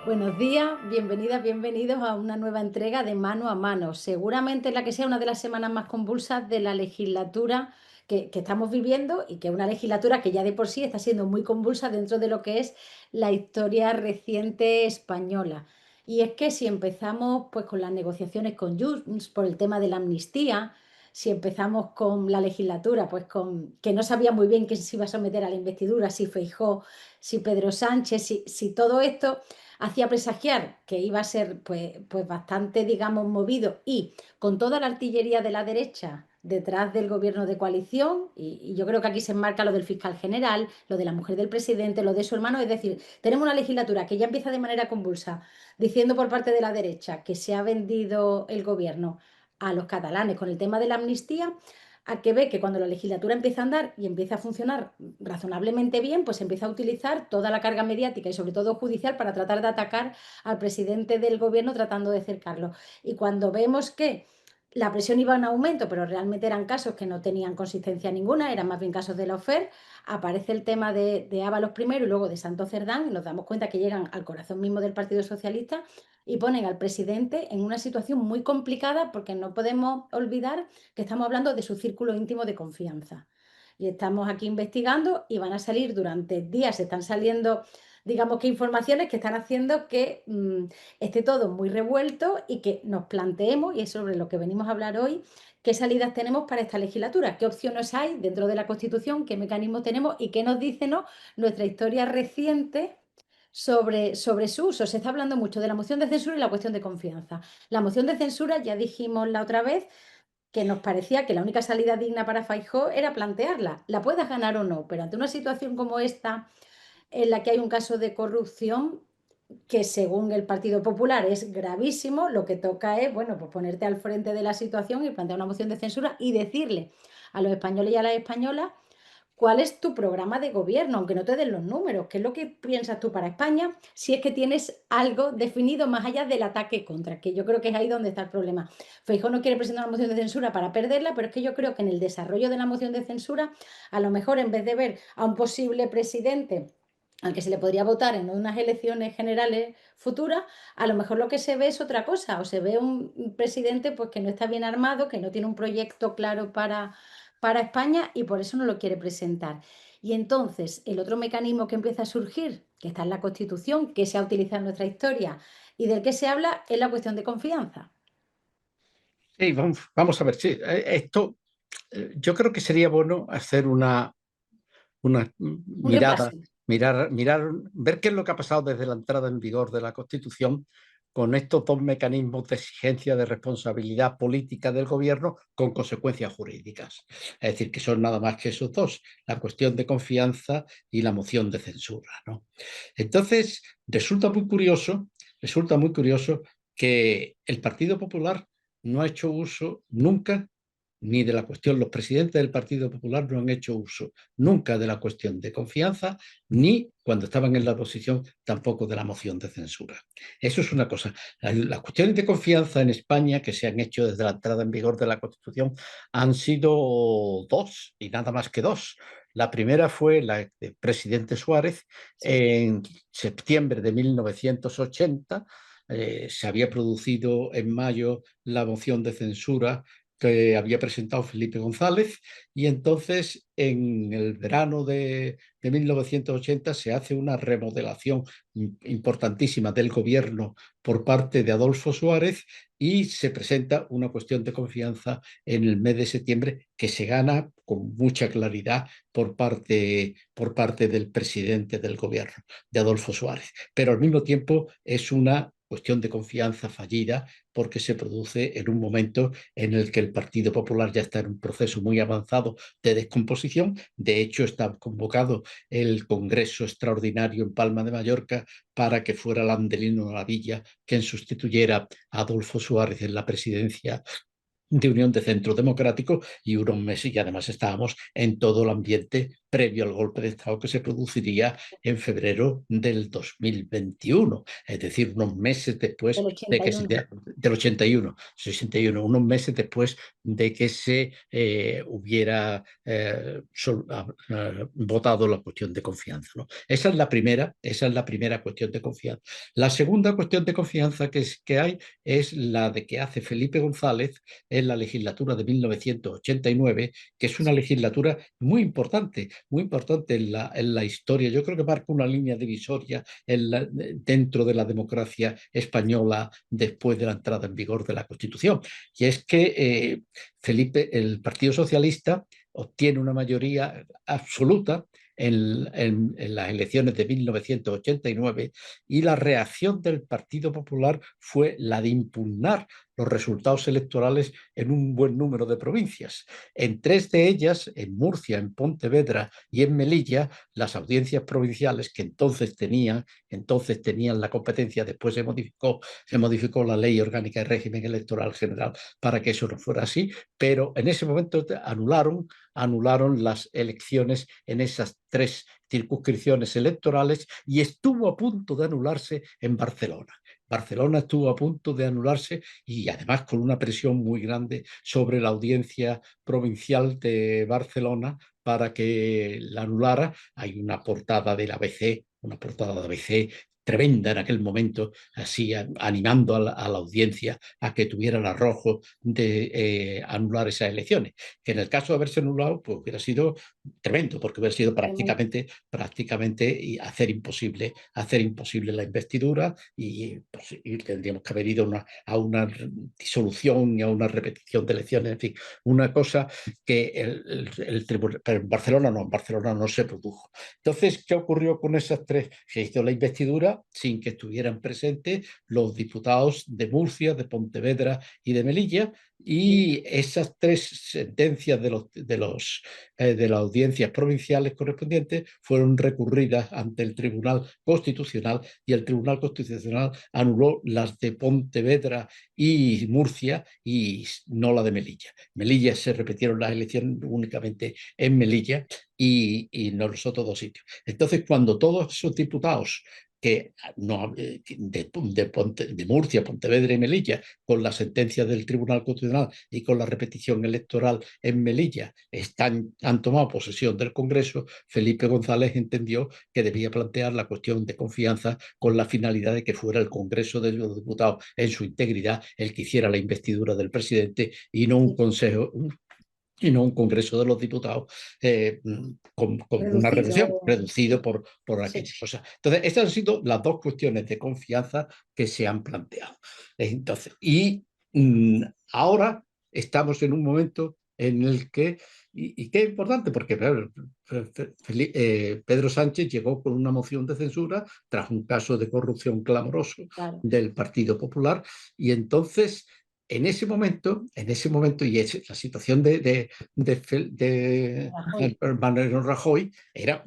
Buenos días, bienvenidas, bienvenidos a una nueva entrega de Mano a Mano. Seguramente la que sea una de las semanas más convulsas de la legislatura que estamos viviendo y que es una legislatura que ya de por sí está siendo muy convulsa dentro de lo que es la historia reciente española. Y es que si empezamos pues con las negociaciones con Junts por el tema de la amnistía, si empezamos con la legislatura, pues con que no sabía muy bien quién se iba a someter a la investidura, si Feijóo, si Pedro Sánchez, si todo esto hacía presagiar que iba a ser pues bastante, digamos, movido y con toda la artillería de la derecha detrás del gobierno de coalición, y yo creo que aquí se enmarca lo del fiscal general, lo de la mujer del presidente, lo de su hermano, es decir, tenemos una legislatura que ya empieza de manera convulsa, diciendo por parte de la derecha que se ha vendido el gobierno a los catalanes con el tema de la amnistía, a que ve que cuando la legislatura empieza a andar y empieza a funcionar razonablemente bien, pues empieza a utilizar toda la carga mediática y sobre todo judicial para tratar de atacar al presidente del gobierno tratando de cercarlo. Y cuando vemos que la presión iba en aumento, pero realmente eran casos que no tenían consistencia ninguna, eran más bien casos de la OFER, aparece el tema de Ábalos primero y luego de Santos Cerdán, y nos damos cuenta que llegan al corazón mismo del Partido Socialista y ponen al presidente en una situación muy complicada porque no podemos olvidar que estamos hablando de su círculo íntimo de confianza. Y estamos aquí investigando y van a salir durante días, están saliendo, digamos que informaciones que están haciendo que esté todo muy revuelto y que nos planteemos, y es sobre lo que venimos a hablar hoy, qué salidas tenemos para esta legislatura, qué opciones hay dentro de la Constitución, qué mecanismos tenemos y qué nos dice, ¿no?, nuestra historia reciente sobre su uso. Se está hablando mucho de la moción de censura y la cuestión de confianza. La moción de censura, ya dijimos la otra vez, que nos parecía que la única salida digna para Feijóo era plantearla. La puedas ganar o no, pero ante una situación como esta, en la que hay un caso de corrupción que según el Partido Popular es gravísimo, lo que toca es, bueno, pues ponerte al frente de la situación y plantear una moción de censura y decirle a los españoles y a las españolas cuál es tu programa de gobierno, aunque no te den los números, qué es lo que piensas tú para España, si es que tienes algo definido más allá del ataque contra, que yo creo que es ahí donde está el problema. Feijóo no quiere presentar una moción de censura para perderla, pero es que yo creo que en el desarrollo de la moción de censura, a lo mejor en vez de ver a un posible presidente al que se le podría votar en unas elecciones generales futuras, a lo mejor lo que se ve es otra cosa, o se ve un presidente pues que no está bien armado, que no tiene un proyecto claro para España y por eso no lo quiere presentar. Y entonces el otro mecanismo que empieza a surgir, que está en la Constitución, que se ha utilizado en nuestra historia y del que se habla, es la cuestión de confianza. Sí, vamos a ver, sí, esto yo creo que sería bueno hacer una Un repaso. ver qué es lo que ha pasado desde la entrada en vigor de la Constitución con estos dos mecanismos de exigencia de responsabilidad política del gobierno con consecuencias jurídicas. Es decir, que son nada más que esos dos, la cuestión de confianza y la moción de censura, ¿no? Entonces, resulta muy curioso que el Partido Popular no ha hecho uso nunca ni de la cuestión, los presidentes del Partido Popular no han hecho uso nunca de la cuestión de confianza, ni cuando estaban en la oposición tampoco de la moción de censura. Eso es una cosa. Las cuestiones de confianza en España que se han hecho desde la entrada en vigor de la Constitución han sido dos, y nada más que dos. La primera fue la del presidente Suárez Sí. en septiembre de 1980. Se había producido en mayo la moción de censura que había presentado Felipe González, y entonces en el verano de 1980 se hace una remodelación importantísima del gobierno por parte de Adolfo Suárez y se presenta una cuestión de confianza en el mes de septiembre que se gana con mucha claridad por parte del presidente del gobierno, de Adolfo Suárez. Pero al mismo tiempo es una cuestión de confianza fallida porque se produce en un momento en el que el Partido Popular ya está en un proceso muy avanzado de descomposición. De hecho, está convocado el Congreso Extraordinario en Palma de Mallorca para que fuera Landelino Lavilla quien sustituyera a Adolfo Suárez en la presidencia de Unión de Centro Democrático, y unos meses, y además estábamos en todo el ambiente previo al golpe de Estado que se produciría en febrero del 2021, es decir, unos meses después del de que 81. del 81, 61, unos meses después de que se hubiera votado la cuestión de confianza, ¿no? Esa es la primera cuestión de confianza. La segunda cuestión de confianza que hay es la de que hace Felipe González en la legislatura de 1989, que es una legislatura muy importante en la historia. Yo creo que marca una línea divisoria dentro de la democracia española después de la entrada en vigor de la Constitución. Y es que el Partido Socialista obtiene una mayoría absoluta en las elecciones de 1989 y la reacción del Partido Popular fue la de impugnar los resultados electorales en un buen número de provincias. En 3 de ellas, en Murcia, en Pontevedra y en Melilla, las audiencias provinciales que entonces tenían la competencia, después se modificó la Ley Orgánica de Régimen Electoral General para que eso no fuera así, pero en ese momento anularon las elecciones en esas 3 circunscripciones electorales y estuvo a punto de anularse en Barcelona. Barcelona estuvo a punto de anularse y además con una presión muy grande sobre la audiencia provincial de Barcelona para que la anulara. Hay una portada del ABC, una portada de ABC tremenda en aquel momento, así animando a la audiencia a que tuviera el arrojo de anular esas elecciones. Que en el caso de haberse anulado, pues hubiera sido tremendo, porque hubiera sido prácticamente hacer imposible la investidura y, pues, y tendríamos que haber ido a una disolución y a una repetición de elecciones, en fin, una cosa que el tribunal, pero en Barcelona no se produjo. Entonces, ¿qué ocurrió con esas 3? Se hizo la investidura sin que estuvieran presentes los diputados de Murcia, de Pontevedra y de Melilla, y esas 3 sentencias de las audiencias provinciales correspondientes fueron recurridas ante el Tribunal Constitucional y el Tribunal Constitucional anuló las de Pontevedra y Murcia y no la de Melilla. Melilla se repitieron las elecciones únicamente en Melilla y no los otros 2 sitios. Entonces, cuando todos esos diputados que no, de Murcia, Pontevedra y Melilla, con la sentencia del Tribunal Constitucional y con la repetición electoral en Melilla, han tomado posesión del Congreso, Felipe González entendió que debía plantear la cuestión de confianza con la finalidad de que fuera el Congreso de los Diputados en su integridad el que hiciera la investidura del presidente y no un consejo, y no un Congreso de los Diputados con una reducción, Reducido. reducido por Sí. aquellas cosas. Entonces, estas han sido las 2 cuestiones de confianza que se han planteado. Entonces, ahora estamos en un momento en el que, y que es importante, porque claro, Pedro Sánchez llegó con una moción de censura tras un caso de corrupción clamoroso Claro. del Partido Popular, y entonces en ese momento y la situación de Rajoy. Mariano Rajoy era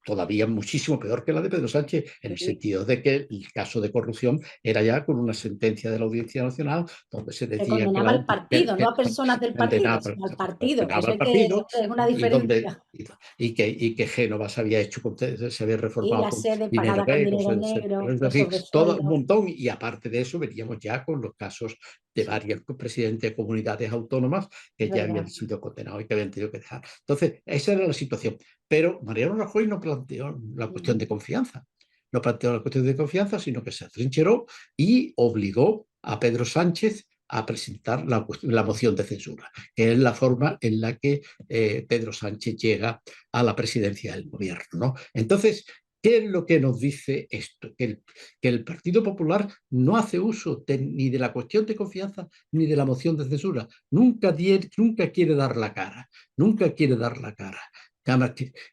todavía muchísimo peor que la de Pedro Sánchez, en el Sí. sentido de que el caso de corrupción era ya con una sentencia de la Audiencia Nacional donde se Que decía condenaba al partido, no a personas del partido, sino al partido, que eso al hay que, partido es una y, donde, diferencia. que Génova se había se había Y reformado la con sede dinero pagada con negro, dinero negro, es los decir, todo un sobresueldos. montón, y aparte de eso veníamos ya con los casos de Sí, varios presidentes de comunidades autónomas que es ya habían verdad. sido condenados y que habían tenido que dejar. Entonces, esa era la situación. Pero Mariano Rajoy no planteó la cuestión de confianza. No planteó la cuestión de confianza, sino que se atrincheró y obligó a Pedro Sánchez a presentar la moción de censura, que es la forma en la que Pedro Sánchez llega a la presidencia del gobierno, ¿no? Entonces, ¿qué es lo que nos dice esto? Que el Partido Popular no hace uso ni de la cuestión de confianza ni de la moción de censura. Nunca quiere dar la cara, nunca quiere dar la cara.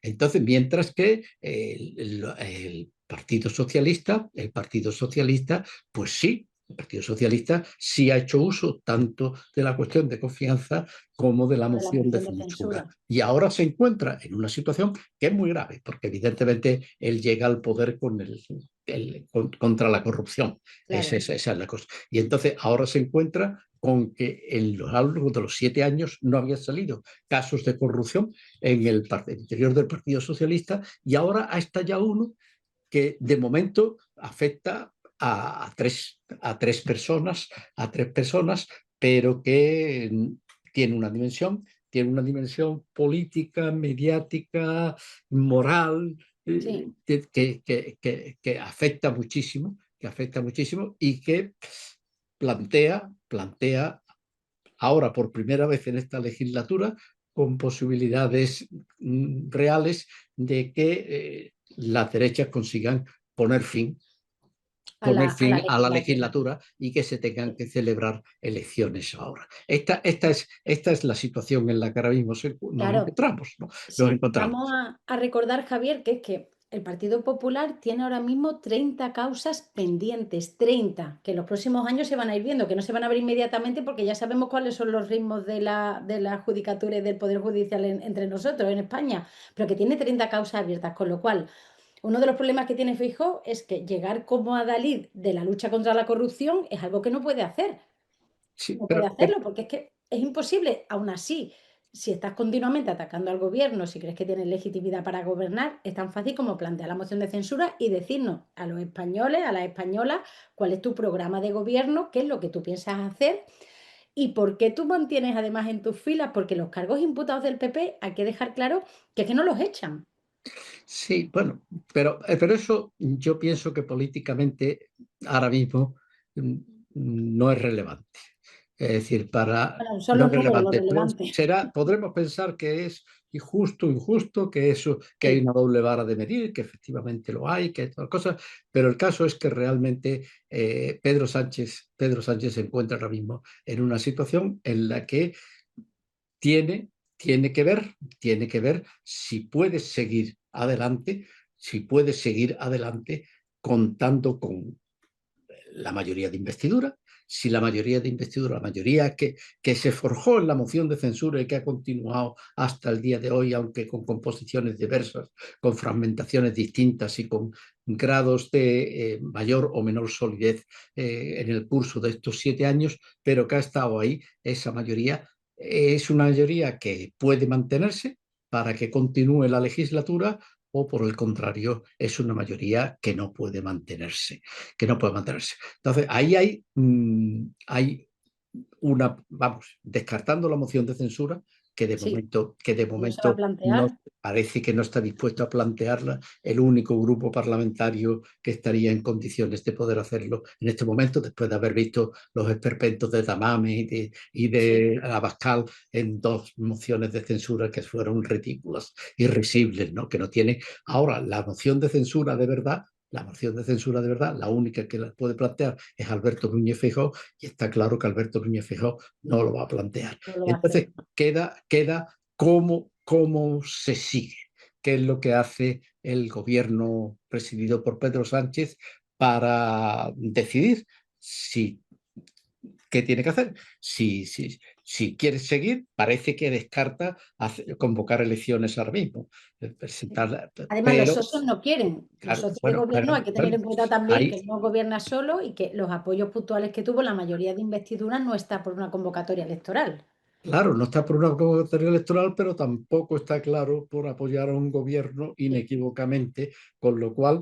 Entonces, mientras que el Partido Socialista, pues sí, el Partido Socialista sí ha hecho uso tanto de la cuestión de confianza como de la De la moción de moción de censura. censura. Y ahora se encuentra en una situación que es muy grave, porque evidentemente él llega al poder contra la corrupción. Claro. Esa es la cosa. Y entonces ahora se encuentra con que en lo largo de los 7 años no había salido casos de corrupción en el interior del Partido Socialista, y ahora ha estallado uno que de momento afecta a tres personas, pero que tiene una dimensión política, mediática, moral, Sí, que afecta muchísimo y que plantea ahora por primera vez en esta legislatura con posibilidades reales de que las derechas consigan poner fin a la a la legislatura. legislatura y que se tengan que celebrar elecciones ahora. Esta es la situación en la que ahora mismo nos Claro, encontramos, ¿no? Nos sí, vamos encontramos. a recordar, Javier, que es que el Partido Popular tiene ahora mismo 30 causas pendientes, 30 que en los próximos años se van a ir viendo, que no se van a ver inmediatamente porque ya sabemos cuáles son los ritmos de la judicatura y del Poder Judicial entre nosotros en España, pero que tiene 30 causas abiertas, con lo cual uno de los problemas que tiene Feijóo es que llegar como adalid de la lucha contra la corrupción es algo que no puede hacer. Sí, No puede hacerlo porque es que es imposible. Aún así, si estás continuamente atacando al gobierno, si crees que tienes legitimidad para gobernar, es tan fácil como plantear la moción de censura y decirnos a los españoles, a las españolas, cuál es tu programa de gobierno, qué es lo que tú piensas hacer y por qué tú mantienes además en tus filas, porque los cargos imputados del PP hay que dejar claro que es que no los echan. sí, bueno, pero eso yo pienso que políticamente ahora mismo mm, no es relevante. Es decir, Bueno, son no es los números lo relevante. Pues relevante. podremos pensar que es injusto, que hay Sí, una doble vara de medir, que efectivamente lo hay, que hay todas cosas, pero el caso es que realmente Pedro Sánchez se encuentra ahora mismo en una situación en la que tiene, tiene que ver si puede seguir adelante, si puede seguir adelante contando con la mayoría de investidura, si la mayoría de investidura, la mayoría que se forjó en la moción de censura y que ha continuado hasta el día de hoy, aunque con composiciones diversas, con fragmentaciones distintas y con grados de mayor o menor solidez en el curso de estos 7 años, pero que ha estado ahí, esa mayoría es una mayoría que puede mantenerse para que continúe la legislatura, o por el contrario, es una mayoría que no puede mantenerse, que no puede mantenerse. Entonces, ahí hay una, vamos, descartando la moción de censura, sí, que de no se va a momento no plantear. parece que no está dispuesto a plantearla el único grupo parlamentario que estaría en condiciones de poder hacerlo en este momento, después de haber visto los esperpentos de Tamame y Sí, de Abascal en dos mociones de censura que fueron ridículas, irrisibles, ¿no? Que no tiene. Ahora, la moción de censura de verdad. La moción de censura de verdad, la única que la puede plantear es Alberto Núñez Feijóo, y está claro que Alberto Núñez Feijóo no lo va a plantear. no lo va a hacer. Entonces, queda cómo se sigue, qué es lo que hace el gobierno presidido por Pedro Sánchez para decidir si qué tiene que hacer. Si quiere seguir, parece que descarta convocar elecciones ahora mismo, presentar, Además, los pero socios no quieren. Los claro, socios de bueno, gobierno hay que tener bueno, en cuenta también ahí que no gobierna solo y que los apoyos puntuales que tuvo la mayoría de investiduras no está por una convocatoria electoral. claro, no está por una convocatoria electoral, pero tampoco está claro por apoyar a un gobierno Sí, inequívocamente, con lo cual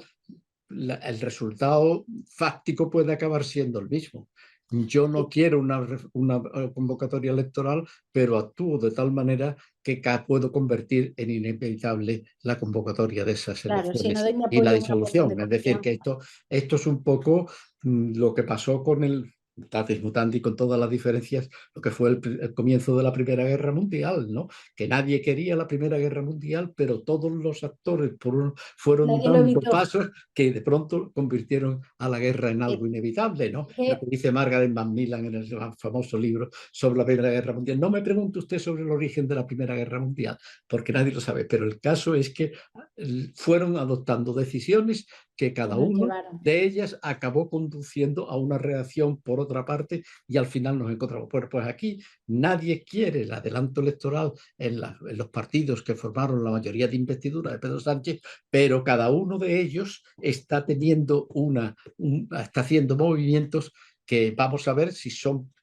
el resultado fáctico puede acabar siendo el mismo. Yo no sí, quiero una convocatoria electoral, pero actúo de tal manera que puedo convertir en inevitable la convocatoria de esas claro, si no elecciones doy mi y la apoyo a una cuestión de disolución. Es decir, que confianza. esto es un poco lo que pasó con el Tatis Mutandi, con todas las diferencias, lo que fue el comienzo de la Primera Guerra Mundial, ¿no? Que nadie quería la Primera Guerra Mundial, pero todos los actores fueron Nadie lo dando evitó. pasos que de pronto convirtieron a la guerra en algo Sí, inevitable, ¿no? es Lo que que, dice Margaret Macmillan en el famoso libro sobre la Primera Guerra Mundial. No me pregunte usted sobre el origen de la Primera Guerra Mundial, porque nadie lo sabe, pero el caso es que fueron adoptando decisiones que que cada nos uno llevaron. de ellas acabó conduciendo a una reacción por otra parte, y al final nos encontramos. Pues aquí nadie quiere el adelanto electoral en los partidos que formaron la mayoría de investidura de Pedro Sánchez, pero cada uno de ellos está teniendo está haciendo movimientos que vamos a ver si son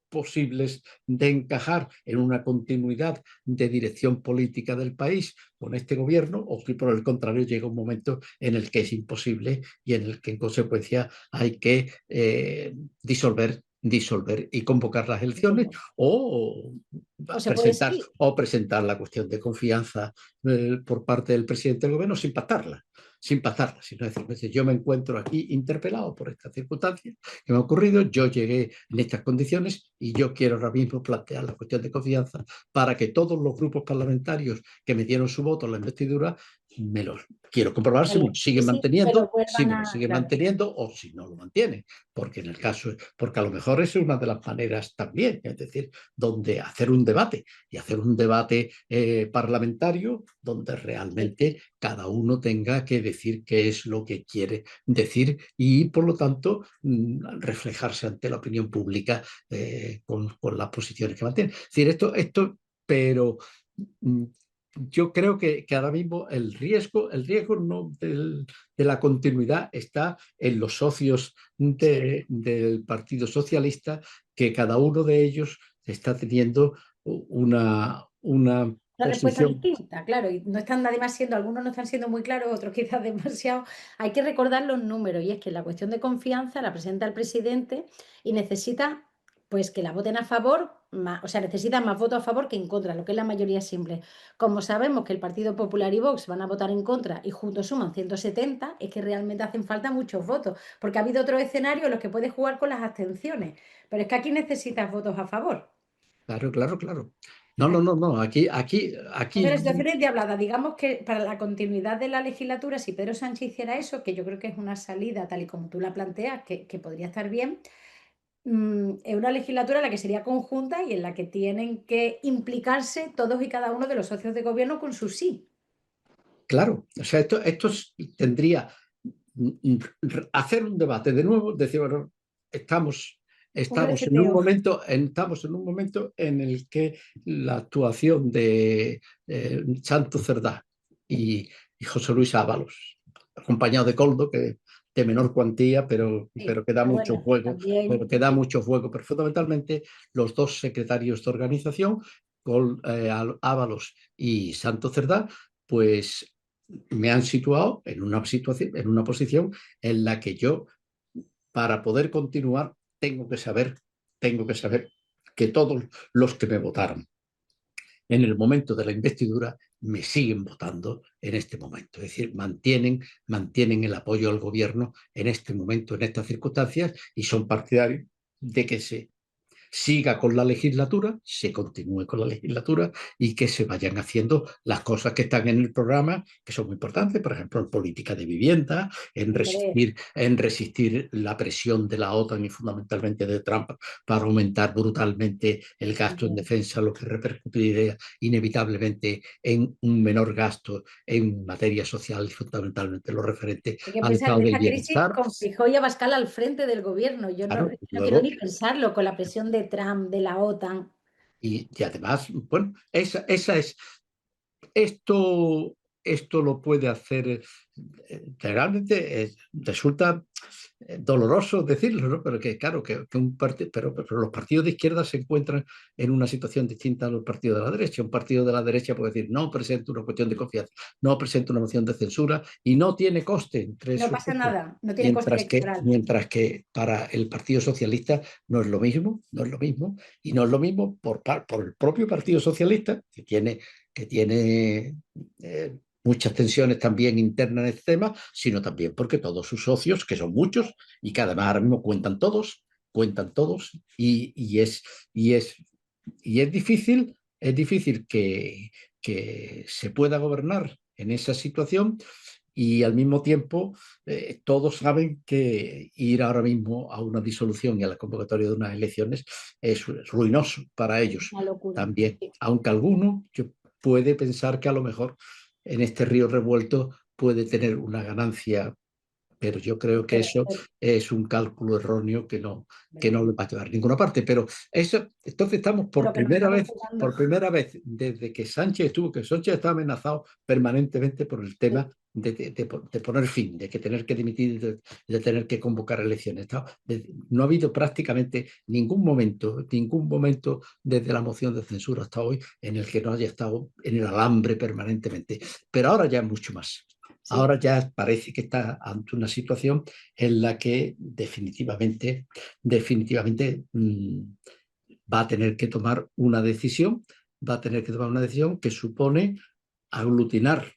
posibles de encajar en una continuidad de dirección política del país con este gobierno, o si por el contrario llega un momento en el que es imposible y en el que en consecuencia hay que disolver y convocar las elecciones o O se puede presentar, seguir. o presentar la cuestión de confianza por parte del presidente del gobierno sin pactarla. Sin pasarla, sino decir, yo me encuentro aquí interpelado por estas circunstancias que me ha ocurrido, yo llegué en estas condiciones y yo quiero ahora mismo plantear la cuestión de confianza para que todos los grupos parlamentarios que me dieron su voto en la investidura, me los quiero comprobar si me lo Sí, siguen sí, me lo manteniendo, si vuelvan me lo a... siguen Claro. manteniendo o si no lo mantienen, porque en el caso, porque a lo mejor es una de las maneras también, es decir, donde hacer un debate y hacer un debate parlamentario donde Sí. realmente cada uno tenga que decir qué es lo que quiere decir y, por lo tanto, reflejarse ante la opinión pública con las posiciones que mantiene. Es decir, pero yo creo que ahora mismo el riesgo no de la continuidad está en los socios Sí. del Partido Socialista, que cada uno de ellos está teniendo una Una respuesta posición. distinta, claro, y no están además siendo, algunos no están siendo muy claros, otros quizás demasiado. Hay que recordar los números, y es que la cuestión de confianza la presenta el presidente y necesita pues que la voten a favor, o sea, necesita más votos a favor que en contra, lo que es la mayoría simple. Como sabemos que el Partido Popular y Vox van a votar en contra y juntos suman 170, es que realmente hacen falta muchos votos, porque ha habido otros escenarios en los que puedes jugar con las abstenciones, pero es que aquí necesitas votos a favor. Claro, claro, claro. No, no, no, no. Entonces, la situación es diablada. Digamos que para la continuidad de la legislatura, si Pedro Sánchez hiciera eso, que yo creo que es una salida tal y como tú la planteas, que podría estar bien, es una legislatura en la que sería conjunta y en la que tienen que implicarse todos y cada uno de los socios de gobierno con su sí. claro. O sea, tendría hacer un debate de nuevo, decir, bueno, estamos, Un estamos reseteo. en un momento en el que la actuación de Santo Cerdá y José Luis Ábalos, acompañado de Coldo, que de menor cuantía, Sí, pero que da pero mucho bueno, juego, también. pero que da mucho juego, pero fundamentalmente los dos secretarios de organización, Ábalos y Santo Cerdá, pues me han situado en una posición en la que yo, para poder continuar, tengo que saber que todos los que me votaron en el momento de la investidura me siguen votando en este momento. Es decir, mantienen el apoyo al gobierno en este momento, en estas circunstancias, y son partidarios de que se siga con la legislatura, se continúe con la legislatura y que se vayan haciendo las cosas que están en el programa, que son muy importantes, por ejemplo, en política de vivienda, Hombre, en resistir la presión de la OTAN y fundamentalmente de Trump para aumentar brutalmente el gasto en también. defensa, lo que repercutiría inevitablemente en un menor gasto en materia social y fundamentalmente lo referente Hay que al pensar estado en del esta crisis bienestar. con Feijóo y Abascal al frente del gobierno. Yo no, Claro, no quiero luego ni pensarlo con la presión de Trump, de la OTAN. y además, bueno, esa es esto, esto lo puede hacer, realmente resulta doloroso decirlo, ¿no? Pero que claro, que un partido, pero los partidos de izquierda se encuentran en una situación distinta a los partidos de la derecha. Un partido de la derecha puede decir, no presento una cuestión de confianza, no presento una moción de censura y no tiene coste entre No sus pasa votos. nada, no tiene coste electoral. Mientras que para el Partido Socialista no es lo mismo, no es lo mismo, y no es lo mismo por el propio Partido Socialista, que tiene muchas tensiones también internas en este tema, sino también porque todos sus socios, que son muchos y que además ahora mismo cuentan todos y es, y es difícil que se pueda gobernar en esa situación y al mismo tiempo todos saben que ir ahora mismo a una disolución y a la convocatoria de unas elecciones es ruinoso para ellos Una locura. también, Sí. aunque alguno puede pensar que a lo mejor en este río revuelto puede tener una ganancia pero yo creo que Pero, eso pero, es un cálculo erróneo que no bueno, le va a llevar a ninguna parte. Pero eso, entonces estamos pero que nos estamos quedando. por primera vez desde que Sánchez estuvo, que Sánchez estaba amenazado permanentemente por el tema Sí, de poner fin, de que tener que dimitir, de tener que convocar elecciones. No ha habido prácticamente ningún momento desde la moción de censura hasta hoy en el que no haya estado en el alambre permanentemente. Pero ahora ya mucho más. Ahora sí, ya parece que está ante una situación en la que definitivamente va a tener que tomar una decisión, va a tener que tomar una decisión que supone aglutinar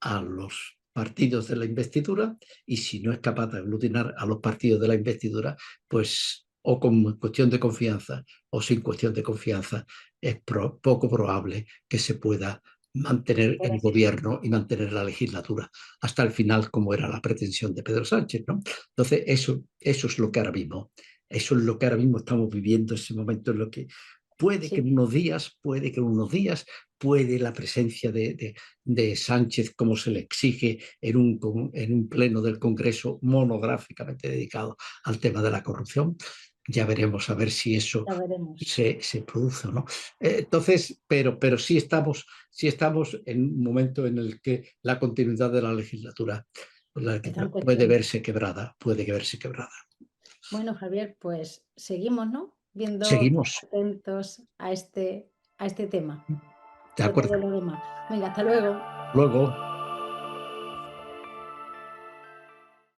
a los partidos de la investidura, y si no es capaz de aglutinar a los partidos de la investidura, pues o con cuestión de confianza o sin cuestión de confianza, es poco probable que se pueda mantener puede el ser. gobierno y mantener la legislatura hasta el final, como era la pretensión de Pedro Sánchez, ¿no? Entonces, eso es lo que ahora mismo, eso es lo que ahora mismo estamos viviendo, ese momento en lo que Sí, puede que en unos días, puede la presencia de Sánchez, como se le exige en un pleno del Congreso monográficamente dedicado al tema de la corrupción. Ya veremos a ver si eso ya veremos. se produce o no. Entonces, pero sí estamos en un momento en el que la continuidad de la legislatura Está en puede cuestión. verse quebrada, puede verse quebrada. Bueno, Javier, pues seguimos, ¿no? Viendo, Seguimos, atentos a este tema de y a acuerdo. todo lo demás. Venga, hasta luego. Luego.